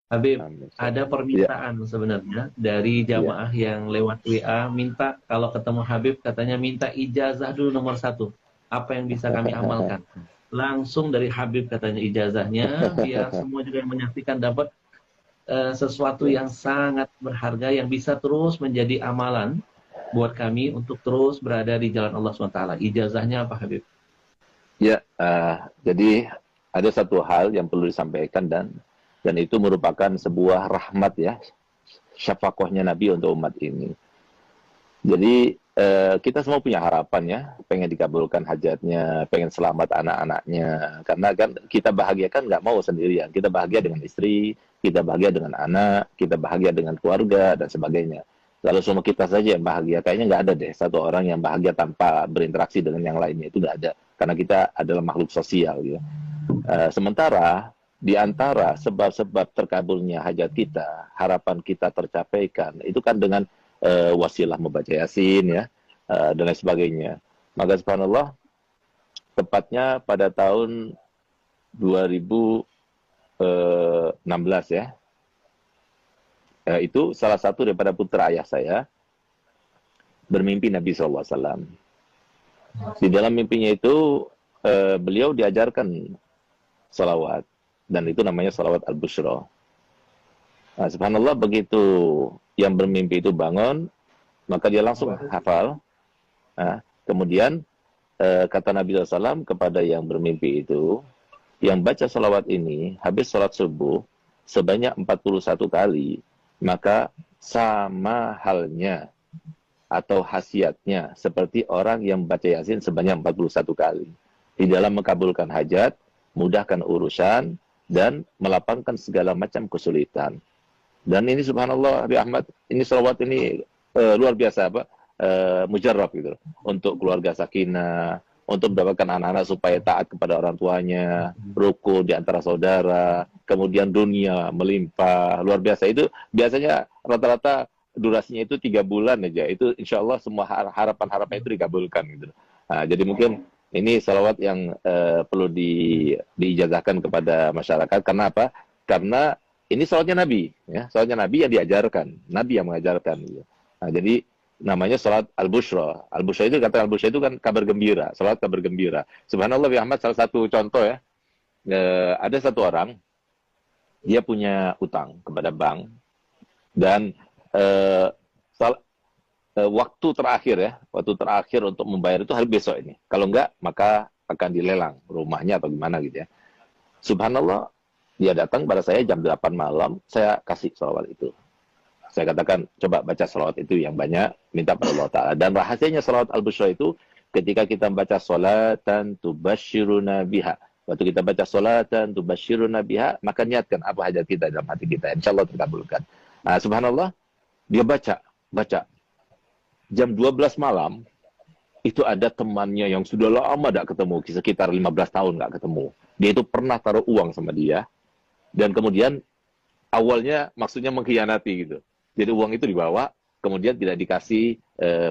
Habib, Amin. ada Ya. permintaan sebenarnya dari Iya. jamaah yang lewat WA minta kalau ketemu Habib katanya minta ijazah dulu nomor satu. Apa yang bisa kami amalkan? Langsung dari Habib katanya ijazahnya, biar semua juga yang menyaksikan dapat sesuatu Ya. yang sangat berharga yang bisa terus menjadi amalan buat kami untuk terus berada di jalan Allah SWT. Ijazahnya apa Habib? Ya, jadi ada satu hal yang perlu disampaikan dan itu merupakan sebuah rahmat ya, syafaqahnya Nabi untuk umat ini. Jadi kita semua punya harapan ya, pengen dikabulkan hajatnya, pengen selamat anak-anaknya. Karena kan kita bahagia kan nggak mau sendirian. Kita bahagia dengan istri, kita bahagia dengan anak, kita bahagia dengan keluarga dan sebagainya. Lalu semua kita saja yang bahagia, kayaknya nggak ada deh satu orang yang bahagia tanpa berinteraksi dengan yang lainnya, itu nggak ada. Karena kita adalah makhluk sosial gitu. Sementara di antara sebab-sebab terkabulnya hajat kita, harapan kita tercapaikan, itu kan dengan wasilah membaca Yasin ya, dan lain sebagainya. Maka subhanallah, tepatnya pada tahun 2016 ya, itu salah satu daripada putra ayah saya bermimpi Nabi SAW. Di dalam mimpinya itu beliau diajarkan salawat, dan itu namanya salawat al-bushra. Nah, subhanallah, begitu yang bermimpi itu bangun, maka dia langsung hafal. Nah, kemudian kata Nabi SAW kepada yang bermimpi itu, yang baca salawat ini habis sholat subuh sebanyak 41 kali, maka sama halnya atau khasiatnya seperti orang yang baca Yasin sebanyak 41 kali. Di dalam mengabulkan hajat, mudahkan urusan, dan melapangkan segala macam kesulitan. Dan ini subhanallah, Habib Ahmad, ini salawat ini luar biasa apa? Mujarrab gitu. Untuk keluarga sakinah, untuk mendapatkan anak-anak supaya taat kepada orang tuanya, rukun di antara saudara, kemudian dunia melimpah, luar biasa. Itu biasanya rata-rata durasinya itu 3 bulan aja. Itu insya Allah semua harapan-harapan itu dikabulkan gitu. Nah, jadi mungkin ini salawat yang perlu diijazahkan kepada masyarakat. Karena apa? Karena ini salawatnya Nabi, ya, salawatnya Nabi yang diajarkan, Nabi yang mengajarkan. Gitu. Nah, jadi namanya salat al-bushra. Al-bushra itu, kata al-bushra itu kan kabar gembira, salat kabar gembira. Subhanallah, Bi Ahmad, salah satu contoh ya, ada satu orang, dia punya utang kepada bank, dan eh, waktu terakhir untuk membayar itu hari besok ini. Kalau enggak, maka akan dilelang rumahnya atau gimana gitu ya. Subhanallah, dia datang pada saya jam 8 malam, saya kasih salawat itu. Saya katakan, coba baca salawat itu yang banyak, minta pada Allah Ta'ala. Dan rahasianya salawat al-bushra itu, ketika kita baca salatan tubashiruna biha. Waktu kita baca salatan tubashiruna biha, maka niatkan apa hajat kita dalam hati kita. Insya Allah terkabulkan. Nah, subhanallah, dia baca. Jam 12 malam, itu ada temannya yang sudah lama tidak ketemu, sekitar 15 tahun nggak ketemu. Dia itu pernah taruh uang sama dia, dan kemudian awalnya maksudnya mengkhianati gitu. Jadi uang itu dibawa, kemudian tidak dikasih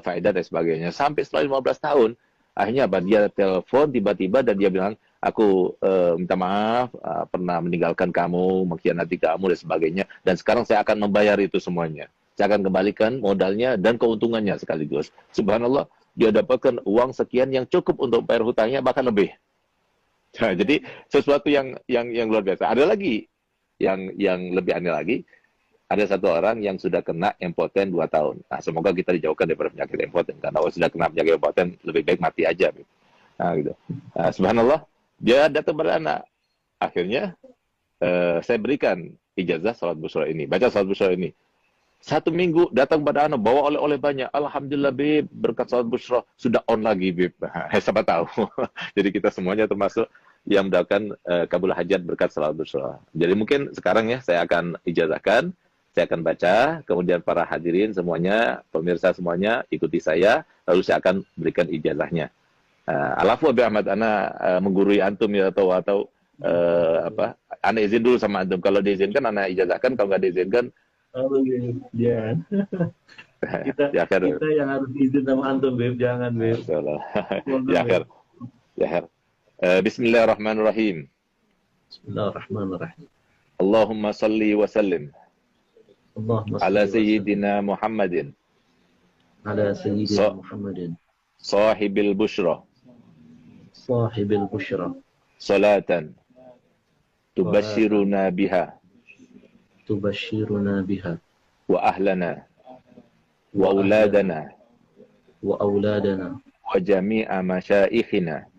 faedah dan sebagainya. Sampai setelah 15 tahun, akhirnya apa? Dia telepon tiba-tiba dan dia bilang, aku minta maaf, pernah meninggalkan kamu, mengkhianati kamu dan sebagainya. Dan sekarang saya akan membayar itu semuanya. Saya akan kembalikan modalnya dan keuntungannya sekaligus. Subhanallah, dia dapatkan uang sekian yang cukup untuk bayar hutangnya, bahkan lebih. Nah, jadi sesuatu yang luar biasa. Ada lagi yang lebih aneh lagi, ada satu orang yang sudah kena impoten 2 tahun. Nah, semoga kita dijauhkan daripada penyakit impoten. Karena kalau sudah kena penyakit impoten, lebih baik mati aja. Nah, gitu. Nah, subhanallah, dia datang pada anak. Akhirnya, saya berikan ijazah salat busra ini. Baca salat busra ini. 1 minggu datang pada anak, bawa oleh-oleh banyak. Alhamdulillah, Bib, berkat salat busra. Sudah on lagi, Bib. Siapa tahu. Jadi kita semuanya termasuk yang mendapatkan kabul hajat berkat salat busra. Jadi mungkin sekarang ya, saya akan ijazahkan. Saya akan baca, kemudian para hadirin semuanya, pemirsa semuanya, ikuti saya, lalu saya akan berikan ijazahnya. Alafu Abi Ahmad, ana menggurui antum ya, atau apa, ana izin dulu sama antum. Kalau diizinkan, ana ijazahkan. Kalau nggak diizinkan, Oh, jangan. Kita ya akhir, kita yang harus izin sama antum, Beb. Jangan, Beb. ya Mohon, Beb. akhir, ya akhir. Bismillahirrahmanirrahim. Bismillahirrahmanirrahim. Allahumma salli wa sallim Allahumma ala salli wa sallim sayyidina Muhammadin ala sayyidina Muhammadin sahibil bushra sahibil bushra salatan tubashiruna biha tubashiruna biha wa ahlana wa auladana wa auladana wa jami'a masyaikhina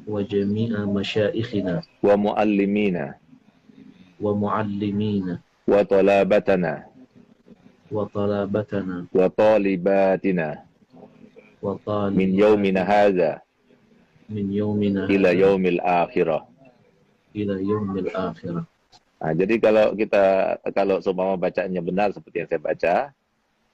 wa jami'a masyaikhina wa muallimina wa muallimina wa talabatana wa talabatana wa talibatina wa min yaumina hadha min yaumina ila yaumil akhirah. ila yaumil akhirah. Nah, jadi kalau seumpama bacanya benar seperti yang saya baca,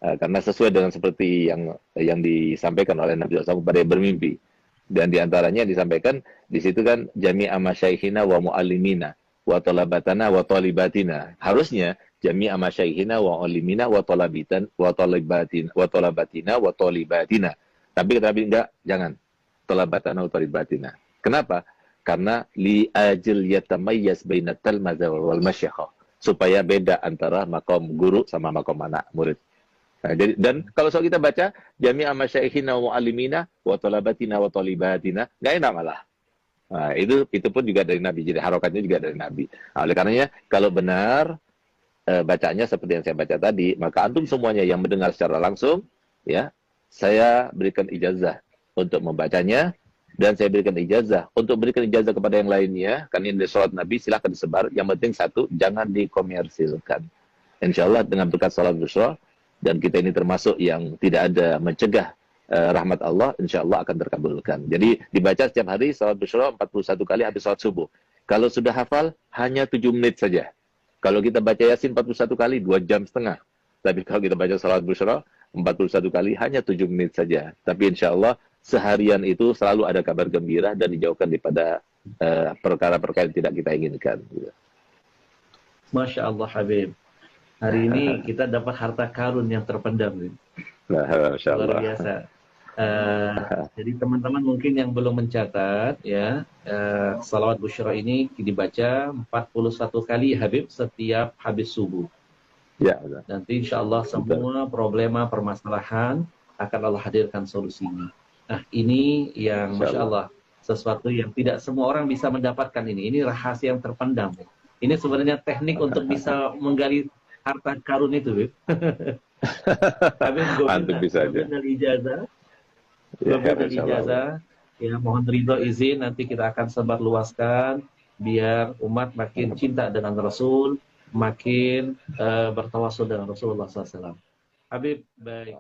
karena sesuai dengan seperti yang disampaikan oleh Nabi SAW kepada yang bermimpi, dan diantaranya disampaikan di situ kan jami'a masyaikhina wa muallimina wa talabatana wa talibatina. Harusnya jami'a masyaikhina wa muallimina wa talabitan wa talibatina wa talabatina wa talibatina. Tapi enggak, jangan talabatana wa talibatina. Kenapa? Karena li ajil yatamayyaz bainat talmaza wal masyayikh, supaya beda antara makom guru sama makom anak murid. Nah, jadi, dan kalau soal kita baca jami'a masyaikhina wa muallimina wa talabatina wa talibatina, enggak enak malah. Nah, itu pun juga dari Nabi. Jadi harokatnya juga dari Nabi. Nah, oleh karenanya kalau benar bacanya seperti yang saya baca tadi, maka antum semuanya yang mendengar secara langsung, ya, saya berikan ijazah untuk membacanya. Dan saya berikan ijazah untuk berikan ijazah kepada yang lainnya. Karena ini sholat Nabi silahkan disebar. Yang penting satu, jangan dikomersilkan. Insya Allah dengan berkat sholat Bushra, dan kita ini termasuk yang tidak ada mencegah rahmat Allah, insya Allah akan terkabulkan. Jadi dibaca setiap hari sholat Bushra 41 kali habis sholat subuh. Kalau sudah hafal, hanya 7 menit saja. Kalau kita baca Yasin 41 kali, 2 jam setengah. Tapi kalau kita baca sholat Bushra 41 kali, hanya 7 menit saja. Tapi insya Allah seharian itu selalu ada kabar gembira dan dijauhkan daripada perkara-perkara yang tidak kita inginkan. Masya Allah Habib. Hari ini kita dapat harta karun yang terpendam. Nah, Masya Allah. Luar biasa. Jadi teman-teman mungkin yang belum mencatat, ya, salawat Bushra ini dibaca 41 kali Habib setiap habis subuh. Ya, betul. Nanti insya Allah semua problema permasalahan akan Allah hadirkan solusinya. Nah, ini yang Masya Allah, sesuatu yang tidak semua orang bisa mendapatkan ini. Ini rahasia yang terpendam. Ini sebenarnya teknik untuk bisa menggali harta karun itu, Bib. Antum bisa aja. Dari ijazah. Dari ijazah. Ya, mohon ridho izin, nanti kita akan sebar luaskan biar umat makin cinta dengan Rasul, makin bertawasul dengan Rasulullah SAW. Habib, baik.